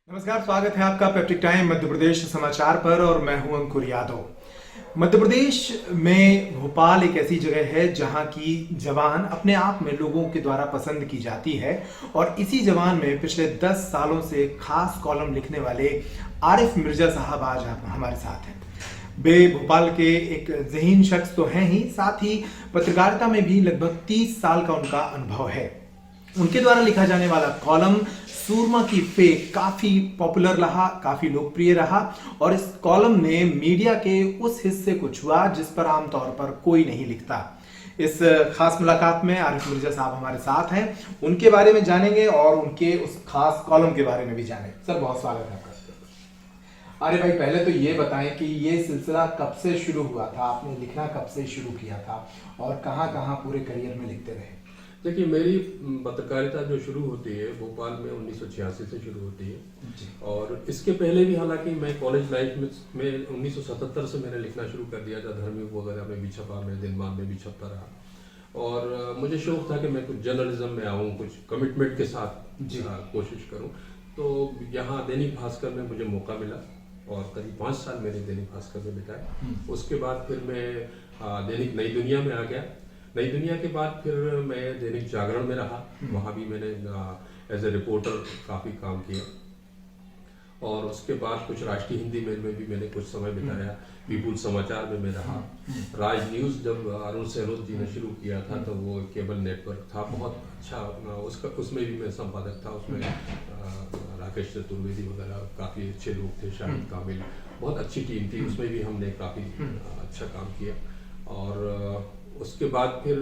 नमस्कार, स्वागत है आपका पेप्टिक टाइम मध्य प्रदेश समाचार पर और मैं हूं अंकुर यादव। मध्य प्रदेश में भोपाल एक ऐसी जगह है जहां की जबान अपने आप में लोगों के द्वारा पसंद की जाती है और इसी जबान में पिछले 10 सालों से खास कॉलम लिखने वाले आरिफ मिर्जा साहब आज हमारे साथ हैं। वे भोपाल के एक ज़हीन शख्स तो हैं ही, साथ ही पत्रकारिता में भी लगभग 30 साल का उनका अनुभव है। उनके द्वारा लिखा जाने वाला कॉलम सूरमा की फेक काफी पॉपुलर रहा, काफी लोकप्रिय रहा और इस कॉलम ने मीडिया के उस हिस्से को छुआ जिस पर आमतौर पर कोई नहीं लिखता। इस खास मुलाकात में आरिफ मिर्जा साहब हमारे साथ हैं, उनके बारे में जानेंगे और उनके उस खास कॉलम के बारे में भी जानेंगे। सर, बहुत स्वागत है आपका। अरे भाई, पहले तो ये बताएं कि ये सिलसिला कब से शुरू हुआ था, आपने लिखना कब से शुरू किया था और कहाँ कहाँ पूरे करियर में लिखते रहे? देखिए, मेरी पत्रकारिता जो शुरू होती है भोपाल में 1986 से शुरू होती है और इसके पहले भी हालांकि मैं कॉलेज लाइफ में 1977 से मैंने लिखना शुरू कर दिया था। धर्मयुग वगैरह में भी छपा, मैं दिनमान में भी छपता रहा और मुझे शौक था कि मैं कुछ जर्नलिज्म में आऊँ, कुछ कमिटमेंट के साथ कोशिश करूँ। तो यहाँ दैनिक भास्कर में मुझे मौका मिला और करीब 5 साल मैंने दैनिक भास्कर में बिताए। उसके बाद फिर मैं दैनिक नई दुनिया में आ गया। नई दुनिया के बाद फिर मैं दैनिक जागरण में रहा, वहाँ भी मैंने एज ए रिपोर्टर काफ़ी काम किया और उसके बाद कुछ राष्ट्रीय हिंदी में भी मैंने कुछ समय बिताया। पीपुल समाचार में मैं रहा। राज न्यूज़ जब अरुण सहरोद जी ने शुरू किया था तो वो केबल नेटवर्क था, बहुत अच्छा, उसमें भी मैं संपादक था। उसमें राकेश चतुर्वेदी वगैरह काफ़ी अच्छे लोग थे, शाहिद कामिल, बहुत अच्छी टीम थी, उसमें भी हमने काफ़ी अच्छा काम किया। और उसके बाद फिर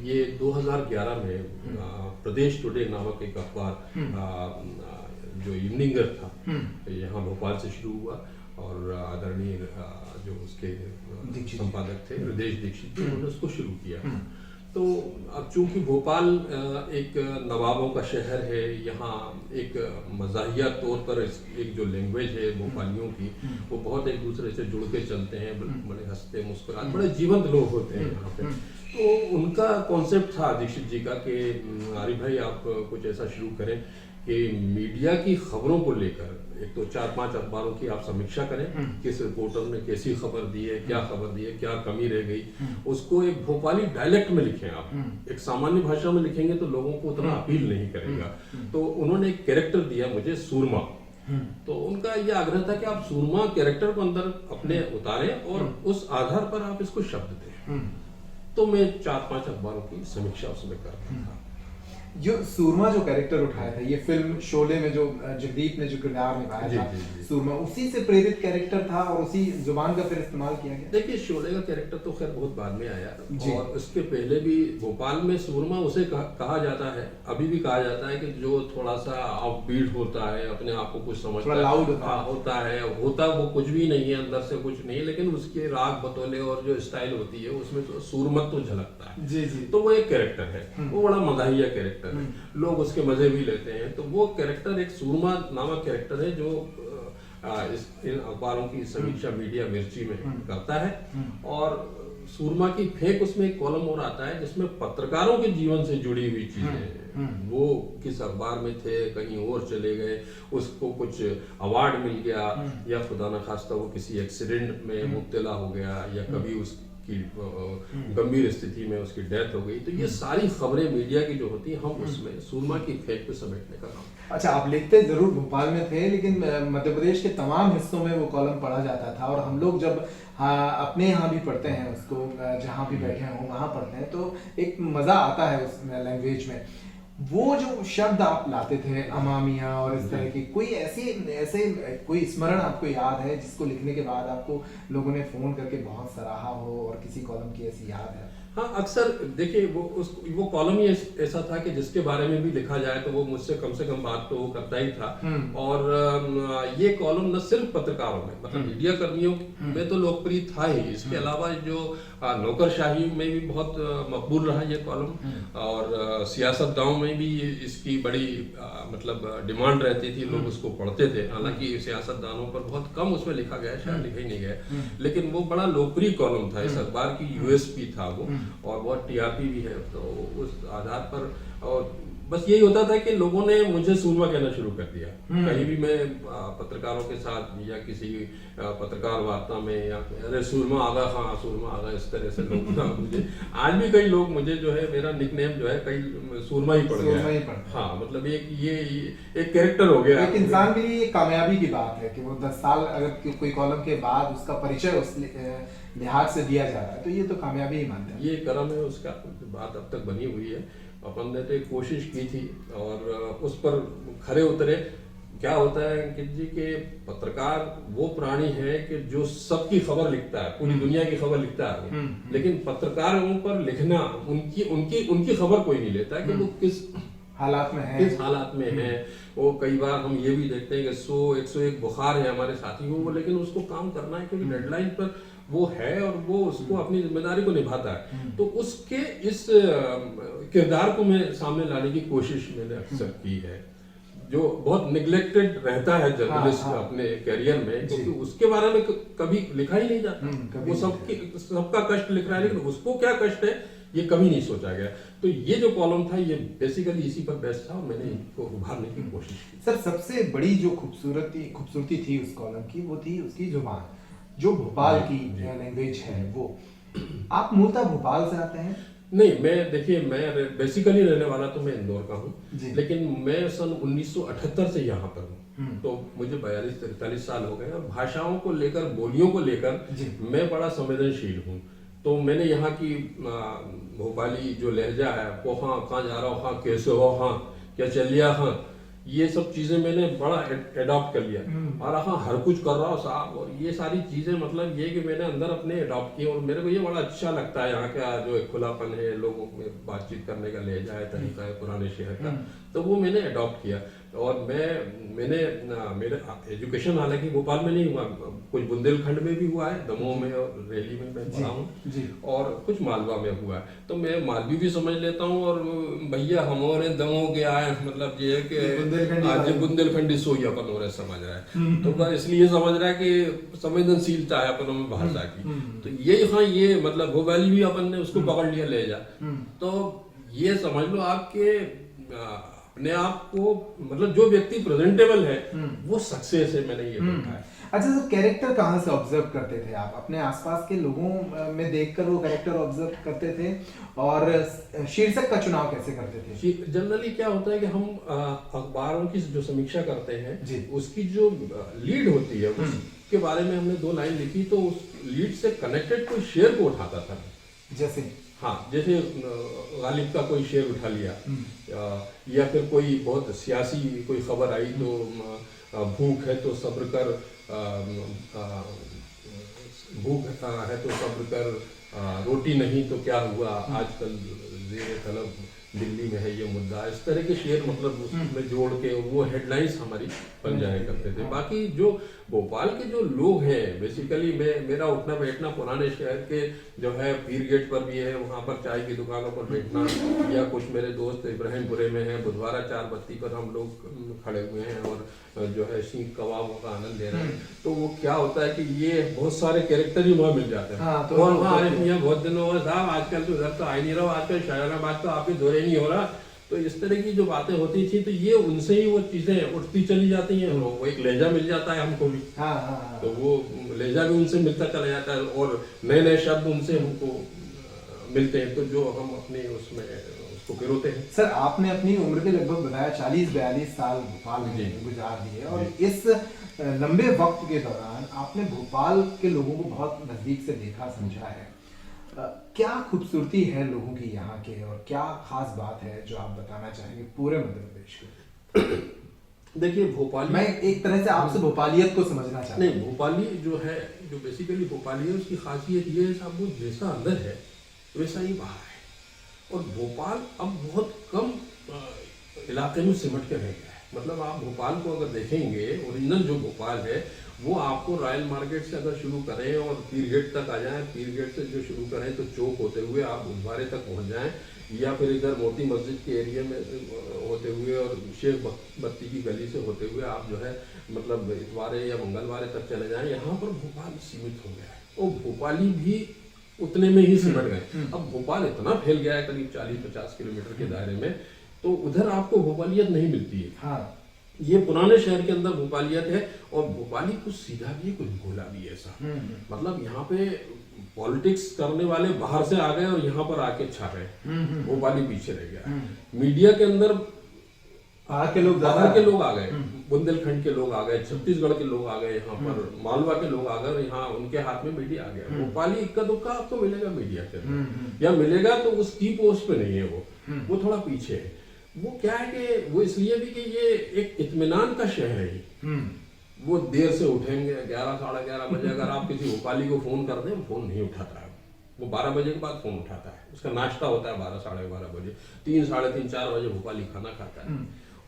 ये 2011 में प्रदेश टुडे नामक एक अखबार जो इवनिंगर था यहाँ भोपाल से शुरू हुआ और आदरणीय जो उसके संपादक थे हृदय दीक्षित, उन्होंने उसको शुरू किया। तो अब चूंकि भोपाल एक नवाबों का शहर है, यहाँ एक मज़ाहिया तौर पर एक जो लैंग्वेज है भोपालियों की, वो बहुत एक दूसरे से जुड़ के चलते हैं, बड़े हंसते मुस्कुराते, बड़े जीवंत लोग होते हैं यहाँ पे। तो उनका कॉन्सेप्ट था दीक्षित जी का कि आरिफ भाई आप कुछ ऐसा शुरू करें कि मीडिया की खबरों को लेकर एक तो 4-5 अखबारों की आप समीक्षा करें, किस रिपोर्टर ने कैसी खबर दी है, क्या खबर दी है, क्या कमी रह गई, उसको एक भोपाली डायलेक्ट में लिखें। आप एक सामान्य भाषा में लिखेंगे तो लोगों को उतना अपील नहीं करेगा। तो उन्होंने एक कैरेक्टर दिया मुझे, सूरमा। तो उनका यह आग्रह था कि आप सूरमा कैरेक्टर को अंदर अपने उतारें और उस आधार पर आप इसको शब्द दें। तो मैं 4-5 अखबारों की समीक्षा उसमें करता था। जो सूरमा जो कैरेक्टर उठाया था, ये फिल्म शोले में जो जगदीप ने जो किरदार निभाया था, सूरमा उसी से प्रेरित कैरेक्टर था और उसी जुबान का फिर इस्तेमाल किया गया। देखिए, शोले का कैरेक्टर तो खैर बहुत बाद में आया और उसके पहले भी भोपाल में सूरमा उसे कहा जाता है, अभी भी कहा जाता है कि जो थोड़ा सा ऑफबीट होता है, अपने आप को कुछ समझता है, होता वो कुछ भी नहीं है, अंदर से कुछ नहीं, लेकिन उसके राग बतौले और जो स्टाइल होती है उसमें तो सूरमत तो झलकता है। जी। तो वो एक कैरेक्टर है, वो बड़ा मदाहिया कैरेक्टर है, लोग उसके मजे भी लेते हैं। तो वो कैरेक्टर एक सूरमा नामक कैरेक्टर है जो इन अखबारों की समीक्षा मीडिया मिर्ची में करता है। और सूरमा की फेक उसमें एक कॉलम और आता है जिसमें पत्रकारों के जीवन से जुड़ी हुई चीजें, वो किस अखबार में थे, कहीं और चले गए, उसको कुछ अवार्ड मिल गया या खुदा न खास्ता वो किसी एक्सीडेंट में मुब्तला हो गया या कभी उसकी गंभीर स्थिति में उसकी डेथ हो गई। तो ये सारी खबरें मीडिया की जो होती है, हम उसमें सूरमा की फेक पे समेटने का काम। अच्छा, आप लिखते जरूर भोपाल में थे, लेकिन मध्य प्रदेश के तमाम हिस्सों में वो कॉलम पढ़ा जाता था और हम लोग जब अपने यहाँ भी पढ़ते हैं उसको, जहाँ भी बैठे हों वहाँ पढ़ते हैं, तो एक मजा आता है उस लैंग्वेज में। वो जो शब्द आप लाते थे, अमामिया और इस तरह की, कोई ऐसे कोई स्मरण आपको याद है जिसको लिखने के बाद आपको लोगों ने फोन करके बहुत सराहा हो और किसी कॉलम की ऐसी याद है? हाँ, अक्सर देखिए वो कॉलम ही ऐसा था कि जिसके बारे में भी लिखा जाए तो वो मुझसे कम से कम बात तो वो करता ही था। और ये कॉलम न सिर्फ पत्रकारों में, मतलब मीडिया कर्मियों में तो लोकप्रिय था ही, इसके अलावा जो नौकरशाही में भी बहुत मकबूल रहा ये कॉलम और सियासतदानों में भी इसकी बड़ी मतलब डिमांड रहती थी, लोग उसको पढ़ते थे। हालांकि सियासतदानों पर बहुत कम उसमें लिखा गया, शायद लिखा ही नहीं गया, लेकिन वो बड़ा लोकप्रिय कॉलम था। इस अखबार की यूएसपी था वो और बहुत टीआरपी भी है। तो उस आधार पर और बस यही होता था कि लोगों ने मुझे सूरमा कहना शुरू कर दिया। कहीं भी मैं पत्रकारों के साथ या किसी पत्रकार वार्ता में या अरे सूरमा आगा, हाँ सूरमा आगा, इस तरह से लोग मुझे आज भी कई लोग मुझे जो है मेरा निकनेम जो है कई सूरमा ही पड़ गया। हाँ मतलब ये एक कैरेक्टर हो गया। एक इंसान के लिए कामयाबी की बात है कि वो 10 साल अगर कोई कॉलम के बाद उसका परिचय उस लिहाज से दिया जा रहा है तो ये तो कामयाबी ही मानते हैं। ये करम है उसका, बात अब तक बनी हुई है। अपन ने तो एक कोशिश की थी और उस पर खरे उतरे। क्या होता है अंकित जी के पत्रकार वो प्राणी है कि जो सबकी खबर लिखता है, पूरी दुनिया की खबर लिखता है, लेकिन पत्रकारों पर लिखना उनकी उनकी उनकी खबर कोई नहीं लेता है कि वो किस हालात में है, किस हालात में है। वो कई बार हम ये भी देखते हैं कि 100-101 बुखार है हमारे साथियों को, लेकिन उसको काम करना है क्योंकि डेडलाइन पर वो है और वो उसको अपनी जिम्मेदारी को निभाता है। तो उसके इस किरदार को मैं सामने लाने की कोशिश मैंने अक्सर की है, जो बहुत निग्लेक्टेड रहता है जर्नलिस्ट अपने करियर में, क्योंकि उसके बारे में कभी लिखा ही नहीं जाता। वो सबका कष्ट लिख रहा है, लेकिन उसको क्या कष्ट है ये कभी नहीं सोचा गया। तो ये जो कॉलम था ये बेसिकली इसी पर बेस्ड था और मैंने इसको उभारने की कोशिश की। सर सबसे बड़ी जो खूबसूरती थी उस कॉलम की वो थी उसकी जुबान, जो भोपाल की लैंग्वेज है। वो आप मूलतः भोपाल से आते हैं? नहीं, मैं बेसिकली रहने वाला तो मैं इंदौर का हूँ, लेकिन मैं सन 1978 से यहाँ पर हूँ। तो मुझे 42-43 साल हो गए और भाषाओं को लेकर, बोलियों को लेकर मैं बड़ा संवेदनशील हूँ। तो मैंने यहाँ की भोपाली जो लहजा है, वो हाँ कहाँ जा रहा हो, हाँ कैसे हो, हाँ क्या चल लिया, हाँ ये सब चीजें मैंने बड़ा एडॉप्ट कर लिया। और हाँ हर कुछ कर रहा हो साहब, और ये सारी चीजें मतलब ये कि मैंने अंदर अपने एडॉप्ट किए और मेरे को ये बड़ा अच्छा लगता है। यहाँ का जो एक खुलापन है, लोगों में बातचीत करने का लहजा है, तरीका है पुराने शहर का, तो वो मैंने अडॉप्ट किया। और मैंने मेरे एजुकेशन हालांकि भोपाल में नहीं हुआ, कुछ बुंदेलखंड में भी हुआ है, दमोह में और रेली में मैं पढ़ा हूँ, और कुछ मालवा में हुआ है। तो मैं मालवी भी समझ लेता हूँ, और भैया हमारे दमोह के आए, मतलब ये कि आज बुंदेलखंडी सोई अपन हो रहे समझ रहा है। तो बस इसलिए समझ रहा है कि संवेदनशीलता है अपनों में भाषा की। तो ये हाँ ये मतलब भोपाली भी अपन ने उसको पकड़ लिया ले जा। तो ये समझ लो आपके अपने आप को मतलब जो व्यक्ति प्रेजेंटेबल है वो सक्सेस है, मैंने ये देखा है। अच्छा सर, कैरेक्टर कहाँ से ऑब्जर्व करते थे आप? अपने आसपास के लोगों में देखकर वो कैरेक्टर ऑब्जर्व करते थे, और शीर्षक का चुनाव कैसे करते थे? जनरली क्या होता है कि हम अखबारों की जो समीक्षा करते हैं उसकी जो लीड होती है उसके बारे में हमने 2 लाइन लिखी, तो उस लीड से कनेक्टेड कोई शेयर को उठाता था। जैसे गालिब का कोई शेर उठा लिया, या फिर कोई बहुत सियासी कोई खबर आई तो भूख है तो सब्र कर, भूख है तो सब्र कर, रोटी नहीं तो क्या हुआ, आजकल ज़ेरे तलब दिल्ली में है ये मुद्दा। इस तरह के शेर मतलब उसमें जोड़ के वो हेडलाइंस हमारी बन जाया करते थे। बाकी जो भोपाल के जो लोग हैं बेसिकली मेरा उठना बैठना पुराने शहर के जो है पीर गेट पर भी है, वहाँ पर चाय की दुकानों पर बैठना, या कुछ मेरे दोस्त इब्राहिमपुरे में हैं, बुधवारा 4 बत्ती पर हम लोग खड़े हुए हैं और जो है सीख कबाबों का आनंद ले रहे हैं। तो वो क्या होता है कि ये बहुत सारे कैरेक्टर ही वहाँ मिल जाते हैं। और वहाँ बहुत दिनों में साहब आजकल तो उधर तो आ ही नहीं रहा, आजकल शाहजहानाबाद तो आप ही दौरे नहीं हो रहा। तो इस तरह की जो बातें होती थी, तो ये उनसे ही वो चीजें उठती चली जाती हैं। वो एक लहजा मिल जाता है हमको भी, तो वो लहजा भी उनसे मिलता चला जाता है और नए नए शब्द उनसे हमको मिलते हैं, तो जो हम अपने उसमें उसको पिरोते हैं। सर आपने अपनी उम्र के लगभग बताया 40-42 साल भोपाल में गुजार दिए, और इस लंबे वक्त के दौरान आपने भोपाल के लोगों को बहुत नजदीक से देखा समझा है। क्या खूबसूरती है लोगों की यहाँ के, और क्या खास बात है जो आप बताना चाहेंगे पूरे मध्य प्रदेश के? देखिए भोपाली, मैं एक तरह से आपसे भोपालियत को समझना चाहता हूँ। नहीं, भोपाली जो है, जो बेसिकली भोपाली है, उसकी खासियत ये है साहब वो जैसा अंदर है वैसा ही बाहर है। और भोपाल अब बहुत कम इलाके में सिमट के रह गया है। मतलब आप भोपाल को अगर देखेंगे, ओरिजिनल जो भोपाल है वो आपको रॉयल मार्केट से अगर शुरू करें और पीर गेट तक आ जाएं, पीर गेट से जो शुरू करें तो चौक होते हुए आप बुधवारे तक पहुंच जाएं, या फिर इधर मोती मस्जिद के एरिया में होते हुए और शेख बत्ती की गली से होते हुए आप जो है मतलब इतवारे या मंगलवारे तक चले जाएं, यहाँ पर भोपाल सीमित हो गया है और भोपाली भी उतने में ही सिमट गए। अब भोपाल इतना फैल गया है करीब 40-50 किलोमीटर के दायरे में तो उधर आपको भोपालियत नहीं मिलती है। हाँ। ये पुराने शहर के अंदर भोपालियत है, और भोपाली कुछ सीधा भी है, कुछ भोला भी है ऐसा। मतलब यहाँ पे पॉलिटिक्स करने वाले बाहर से आ गए और यहाँ पर आके छा गए, भोपाली पीछे रह गया। मीडिया के अंदर बाहर के लोग आ गए, बुंदेलखंड के लोग आ गए, छत्तीसगढ़ के लोग आ गए, यहाँ पर मालवा के लोग आ गए, और यहाँ उनके हाथ में मीडिया आ गया। भोपाली इक्का दुक्का आपको मिलेगा मीडिया के अंदर, या मिलेगा तो उस की पोस्ट पे नहीं है, वो थोड़ा पीछे है। वो क्या है कि वो इसलिए भी कि ये एक इत्मीनान का शहर है। वो देर से उठेंगे, 11 साढ़े 11 बजे अगर आप किसी भोपाली को फोन कर दें, फोन नहीं उठाता है। वो 12 बजे के बाद फोन उठाता है, उसका नाश्ता होता है 12 साढ़े 12 बजे, 3 साढ़े 3 4 बजे भोपाली खाना खाता है,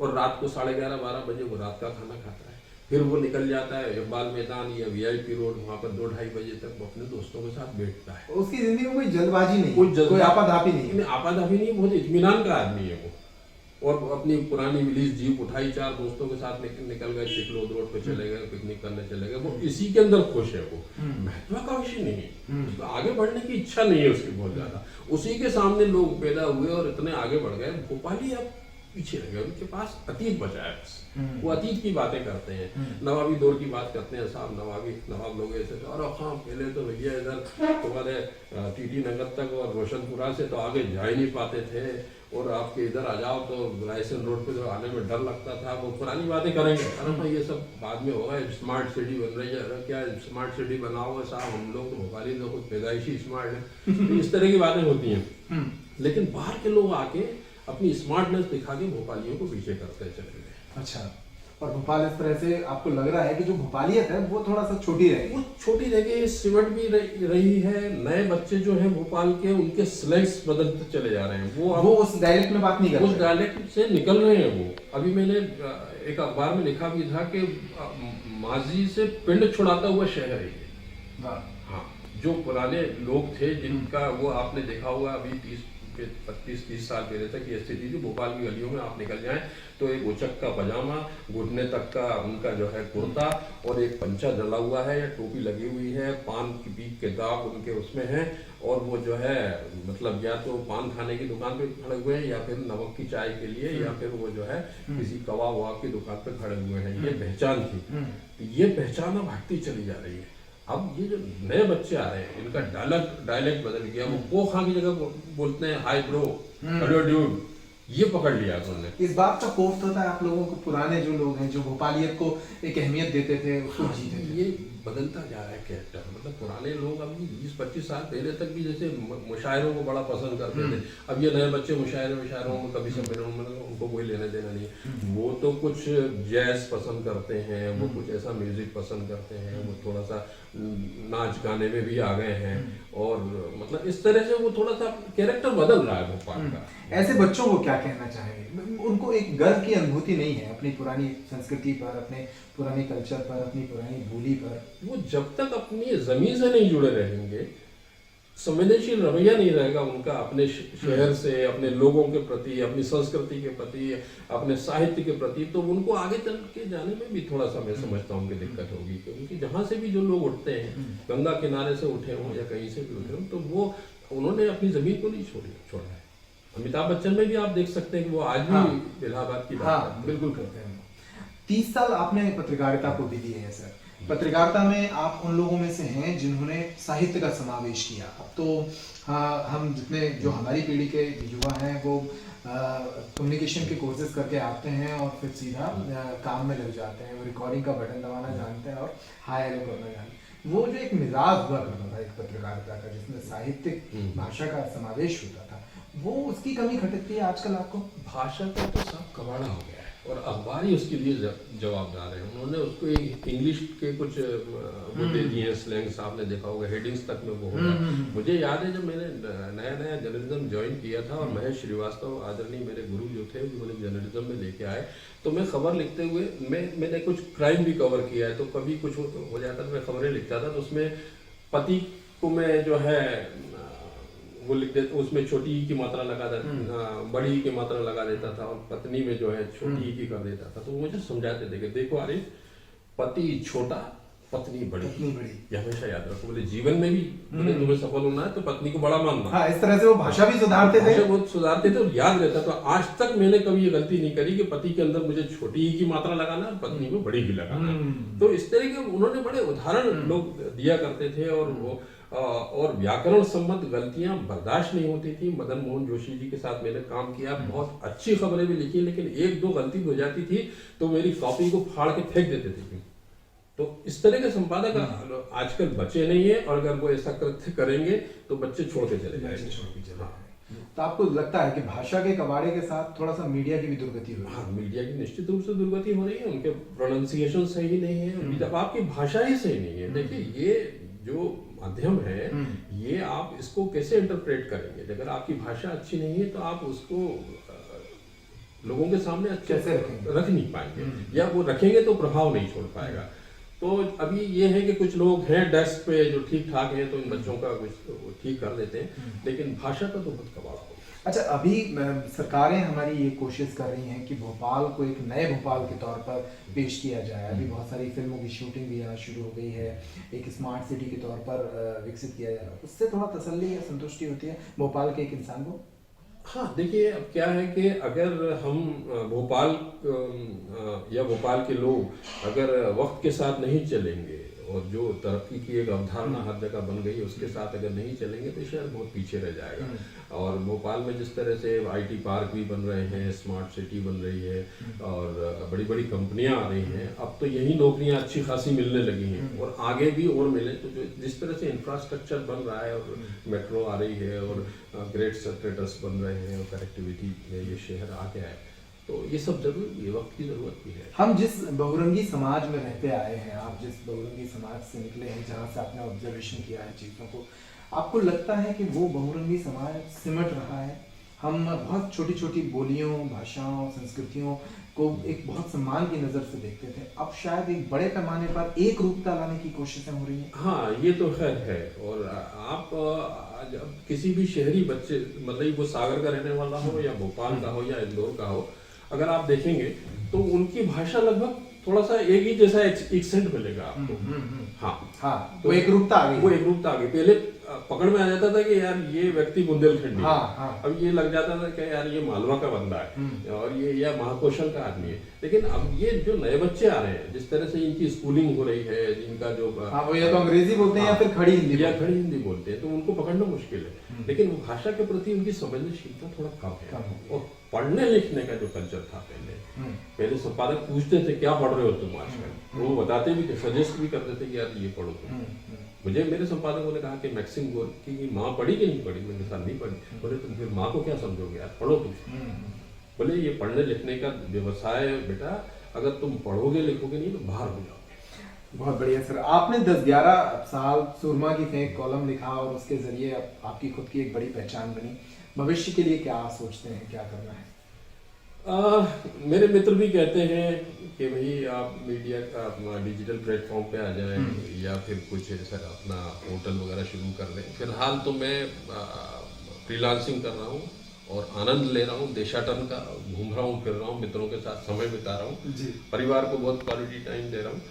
और रात को 11:30 12 बजे वो रात का खाना खाता है। फिर वो निकल जाता है इकबाल मैदान या VIP रोड, वहाँ पर 2-2:30 बजे तक वो अपने दोस्तों के साथ बैठता है। उसकी जिंदगी में कोई जल्दबाजी नहीं, कोई आपाधापी नहीं। आपाधापी नहीं, बहुत इत्मीनान का आदमी है वो। और अपनी पुरानी मिलीज जीप उठाई, 4 दोस्तों के साथ निकल गए, चिकलोद रोड पे चले गए, पिकनिक करने चले गए। वो इसी के अंदर खुश है। वो महत्वाकांक्षी नहीं है, आगे बढ़ने की इच्छा नहीं है उसकी बहुत ज्यादा। उसी के सामने लोग पैदा हुए और इतने आगे बढ़ गए। भोपाली अब पीछे रह गए, उनके पास अतीत बचा है बस। वो अतीत की बातें करते हैं, नवाबी दौर की बात करते हैं। साहब नवाब लोग ऐसे थे, और हाँ पहले तो भैया इधर तुम्हारे TT नगर तक और रोशनपुरा से तो आगे जा ही नहीं पाते थे, और आपके इधर आ जाओ तो रायसेन रोड पे तो आने में डर लगता था। वो पुरानी बातें करेंगे, अरे भाई ये सब बाद में होगा, स्मार्ट सिटी बन रही है। अरे क्या स्मार्ट सिटी बनाओगे साहब, हम लोग तो भोपाली तो खुद पैदाइशी स्मार्ट है। इस तरह की बातें होती हैं। लेकिन बाहर के लोग आके अपनी स्मार्टनेस दिखा के भोपालियों को पीछे करते चले गए। अच्छा, और भोपाल इस तरह से आपको लग रहा है कि जो भोपालियत है वो थोड़ा सा छोटी रह गई? वो छोटी रह गई, सिमट भी रही है। नए बच्चे जो हैं भोपाल के, उनके स्लैंग्स बदलते चले जा रहे हैं। वो उस डायलेक्ट में बात नहीं कर रहे, उस डायलेक्ट से निकल रहे हैं। वो अभी मैंने एक अखबार में लिखा भी था कि माजी से पिंड छुड़ाता हुआ शहर है ये। हाँ, जो पुराने लोग थे जिनका वो आपने देखा होगा, अभी 25-30 साल पहले तक ये स्थिति थी। भोपाल की गलियों में आप निकल जाएं तो एक उचक का पजामा, घुटने तक का उनका जो है कुर्ता, और एक पंचा डला हुआ है या टोपी लगी हुई है, पान की पीक के दाग उनके उसमें हैं, और वो जो है मतलब या तो पान खाने की दुकान पे खड़े हुए हैं, या फिर नमक की चाय के लिए, या फिर वो जो है किसी कबाब वबाब की दुकान पे खड़े हुए हैं। ये पहचान थी। ये पहचान अब हटती चली जा रही है। अब ये जो नए बच्चे आ रहे हैं, इनका डायलेक्ट बदल गया। वो खा की जगह बोलते हैं हाय ब्रो, हेलो ड्यूड, ये पकड़ लिया उन्होंने। इस बात का कोफ्त होता है आप लोगों को, पुराने जो लोग हैं जो भोपालियत को एक अहमियत देते थे, उसको जीते थे। ये बदलता जा रहा है कैरेक्टर। मतलब पुराने लोग अभी 20-25 साल पहले तक भी जैसे मुशायरों को बड़ा पसंद करते थे, अब ये नए बच्चे मुशायरों में कभी सम्मेलन में उनको कोई लेना देना नहीं है। वो तो कुछ जैज पसंद करते हैं, वो कुछ ऐसा म्यूजिक पसंद करते हैं, वो थोड़ा सा नाच गाने में भी आ गए हैं, और मतलब इस तरह से वो थोड़ा सा कैरेक्टर बदल रहा है भोपाल का। ऐसे बच्चों को क्या कहना चाहेंगे? उनको एक गर्व की अनुभूति नहीं है अपनी पुरानी संस्कृति पर, अपने पुराने कल्चर पर, अपनी पुरानी बोली पर। वो जब तक अपनी जमीन से नहीं जुड़े रहेंगे, संवेदनशील रवैया नहीं रहेगा उनका अपने शहर से, अपने लोगों के प्रति, अपनी संस्कृति के प्रति, अपने साहित्य के प्रति, तो उनको आगे चल के जाने में भी थोड़ा सा मैं समझता हूँ कि दिक्कत होगी। क्योंकि जहाँ से भी जो लोग उठते हैं, गंगा किनारे से उठे हों या कहीं से भी उठे हों, तो वो उन्होंने अपनी जमीन को नहीं छोड़ा है। अमिताभ बच्चन में भी आप देख सकते हैं कि वो आज भी इलाहाबाद की बात बिल्कुल करते हैं। 30 साल आपने पत्रकारिता को भी दिए हैं सर। पत्रकारिता में आप उन लोगों में से हैं जिन्होंने साहित्य का समावेश किया। अब तो हम जितने जो हमारी पीढ़ी के युवा हैं वो कम्युनिकेशन के कोर्सेज करके आते हैं और फिर सीधा काम में लग जाते हैं। वो रिकॉर्डिंग का बटन दबाना जानते हैं और हाय हेलो करना जानते हैं। वो जो एक मिजाज हुआ करता था एक पत्रकारिता का, जिसमें साहित्यिक भाषा का समावेश होता था, वो उसकी कमी खटकती है आजकल आपको? भाषा का तो सब कबाड़ा हो गया है, और अखबार ही उसके लिए जवाबदार है। उन्होंने उसको एक इंग्लिश के कुछ वो दे दिए हैं स्लैंग्स, आपने देखा होगा, हेडिंग्स तक में वो होगा। मुझे याद है जब मैंने नया जर्नलिज्म ज्वाइन किया था, और महेश श्रीवास्तव आदरणीय मेरे गुरु जो थे उन्होंने जर्नलिज्म में लेके आए, तो मैं खबर लिखते हुए मैंने कुछ क्राइम भी कवर किया है, तो कभी कुछ हो जाता तो मैं खबरें लिखता था। तो उसमें पति को मैं जो है वो लिख देता, उसमें छोटी ई की मात्रा लगा देता, बड़ी ई की मात्रा लगा देता था, और पत्नी में जो है छोटी ई की कर देता था। तो वो मुझे समझाते थे कि देखो अरे, पति छोटा पत्नी बड़ी। पत्नी बड़ी। ये हमेशा याद रखो, बोले जीवन में भी बोले तुम्हें सफल होना है तो पत्नी को बड़ा मानना। हाँ, इस तरह से वो भाषा भी सुधारते थे। भाषा बहुत सुधारते थे और याद रहता। तो आज तक मैंने कभी ये गलती नहीं करी कि पति के अंदर मुझे छोटी ही की मात्रा लगाना है, पत्नी को बड़ी ही लगाना। तो इस तरह के उन्होंने बड़े उदाहरण लोग दिया करते थे। और वो और व्याकरण संबंध गलतियां बर्दाश्त नहीं होती थी। मदन मोहन जोशी जी के साथ मैंने काम किया, बहुत अच्छी खबरें भी लिखी, लेकिन एक दो गलती हो जाती थी तो मेरी कॉपी को फाड़ के फेंक देते थे। तो इस तरह के संपादक आजकल बचे नहीं है, और अगर वो ऐसा कृत्य करेंगे तो बच्चे छोड़ के चले जाएंगे। हाँ। तो आपको लगता है कि भाषा के कबाड़े के साथ थोड़ा सा मीडिया की भी दुर्गति हो रही है? हाँ, मीडिया की निश्चित रूप से दुर्गति हो रही है। उनके प्रोनाउंसिएशन सही नहीं है, जब आपकी भाषा ही सही नहीं है। देखिए, ये जो माध्यम है, ये आप इसको कैसे इंटरप्रेट करेंगे? अगर आपकी भाषा अच्छी नहीं है तो आप उसको लोगों के सामने अच्छे से रख नहीं पाएंगे, या वो रखेंगे तो प्रभाव नहीं छोड़ पाएगा। तो अभी ये है कि कुछ लोग हैं डेस्क पे जो ठीक ठाक हैं, तो इन बच्चों का कुछ ठीक कर देते हैं, लेकिन भाषा का तो बहुत कबाड़ हो। अच्छा, अभी सरकारें हमारी ये कोशिश कर रही हैं कि भोपाल को एक नए भोपाल के तौर पर पेश किया जाए। अभी बहुत सारी फिल्मों की शूटिंग भी यहाँ शुरू हो गई है, एक स्मार्ट सिटी के तौर पर विकसित किया जा रहा है। उससे थोड़ा तसल्ली या संतुष्टि होती है भोपाल के एक इंसान को? हाँ, देखिए, अब क्या है कि अगर हम भोपाल या भोपाल के लोग अगर वक्त के साथ नहीं चलेंगे, और जो तरक्की की एक अवधारणा हर जगह बन गई है उसके साथ अगर नहीं चलेंगे तो शहर बहुत पीछे रह जाएगा। और भोपाल में जिस तरह से IT पार्क भी बन रहे हैं, स्मार्ट सिटी बन रही है, और बड़ी बड़ी कंपनियां आ रही हैं, अब तो यही नौकरियां अच्छी खासी मिलने लगी हैं, और आगे भी और मिले। तो जो जिस तरह से इंफ्रास्ट्रक्चर बन रहा है, और मेट्रो आ रही है, और ग्रेड सेक्रेटर्स बन रहे हैं, और कनेक्टिविटी में ये शहर आ गया है, तो ये सब जरूर ये वक्त की जरूरत भी है। हम जिस बहुरंगी समाज में रहते आए हैं, आप जिस बहुरंगी समाज से निकले हैं, जहाँ से आपने ऑब्जर्वेशन किया है चीज़ों को, आपको लगता है कि वो बहुरंगी समाज सिमट रहा है? हम बहुत छोटी छोटी बोलियों, भाषाओं, संस्कृतियों को एक बहुत सम्मान की नज़र से देखते थे, अब शायद एक बड़े पैमाने पर एक रूपता लाने की कोशिशें हो रही हैं। हाँ, ये तो खैर है। और आप जब किसी भी शहरी बच्चे, मतलब वो सागर का रहने वाला हो, या भोपाल का हो, या इंदौर का हो, अगर आप देखेंगे तो उनकी भाषा लगभग थोड़ा सा एक ही जैसा एक्सेंट मिलेगा आपको। हाँ, तो एक रूपता आ गई। वो एक रूपता आ गई। पहले पकड़ में आ जाता था कि यार ये व्यक्ति बुंदेलखंडी है। अब ये लग जाता था कि यार ये मालवा का बंदा है, और ये या महाकौशल का आदमी है। लेकिन अब ये जो नए बच्चे आ रहे हैं, जिस तरह से इनकी स्कूलिंग हो रही है, जिनका जो वो या तो अंग्रेजी बोलते हैं, या फिर खड़ी हिंदी बोलते हैं, तो उनको पकड़ना मुश्किल है। लेकिन वो भाषा के प्रति उनकी संवेदनशीलता थोड़ा कम है। और पढ़ने लिखने का जो कल्चर था पहले संपादक पूछते थे क्या पढ़ रहे हो तुम आजकल, वो बताते भी थे, सजेस्ट भी करते थे कि यार ये पढ़ो तुम। मुझे मेरे संपादकों ने कहा कि मैक्सिम गोर्की की माँ पढ़ी कि नहीं पढ़ी? मैंने कहा नहीं पढ़ी। बोले तुम फिर माँ को क्या समझोगे यार, पढ़ो तुम। बोले ये पढ़ने लिखने का व्यवसाय है बेटा, अगर तुम पढ़ोगे लिखोगे नहीं तो बाहर हो जाओगे। बहुत बढ़िया सर, आपने 10-11 साल सुरमा की फेंक कॉलम लिखा, और उसके जरिए आपकी खुद की एक बड़ी पहचान बनी। भविष्य के लिए क्या सोचते हैं, क्या करना है? मेरे मित्र भी कहते हैं कि भाई आप मीडिया का डिजिटल प्लेटफॉर्म पे आ जाएं, या फिर कुछ ऐसा अपना होटल वगैरह शुरू कर लें। फिलहाल तो मैं फ्रीलांसिंग कर रहा हूँ और आनंद ले रहा हूँ, देशाटन का घूम रहा हूँ, फिर रहा हूँ, मित्रों के साथ समय बिता रहा हूँ, परिवार को बहुत क्वालिटी टाइम दे रहा हूँ।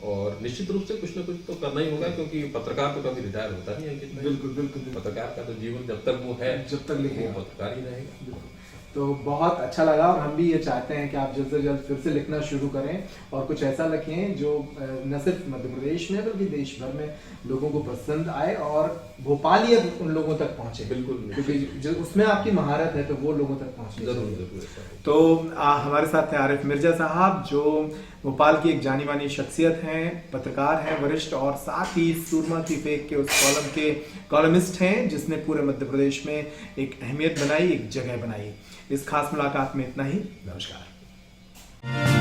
और निश्चित रूप से कुछ ना कुछ तो करना ही होगा, क्योंकि पत्रकार तो कभी रिटायर होता नहीं है। बिल्कुल। पत्रकार का तो जीवन जब तक वो है, जब तक लिखेगा, वो पत्रकार ही रहेगा। तो बहुत अच्छा लगा, और हम भी ये चाहते हैं कि आप जल्द से जल्द फिर से लिखना शुरू करें, और कुछ ऐसा लिखें जो न सिर्फ मध्य प्रदेश में बल्कि देश भर में लोगों को पसंद आए, और भोपालियत उन लोगों तक पहुंचे। बिल्कुल, क्योंकि जो उसमें आपकी महारत है तो वो लोगों तक पहुंचनी जरूर। तो हमारे साथ हैं आरिफ मिर्जा साहब, जो भोपाल की एक जानी मानी शख्सियत हैं, पत्रकार हैं, वरिष्ठ, और साथ ही सुरमा की फेंक के उस कॉलम के कॉलमिस्ट हैं जिसने पूरे मध्य प्रदेश में एक अहमियत बनाई, एक जगह बनाई। इस खास मुलाकात में इतना ही। नमस्कार।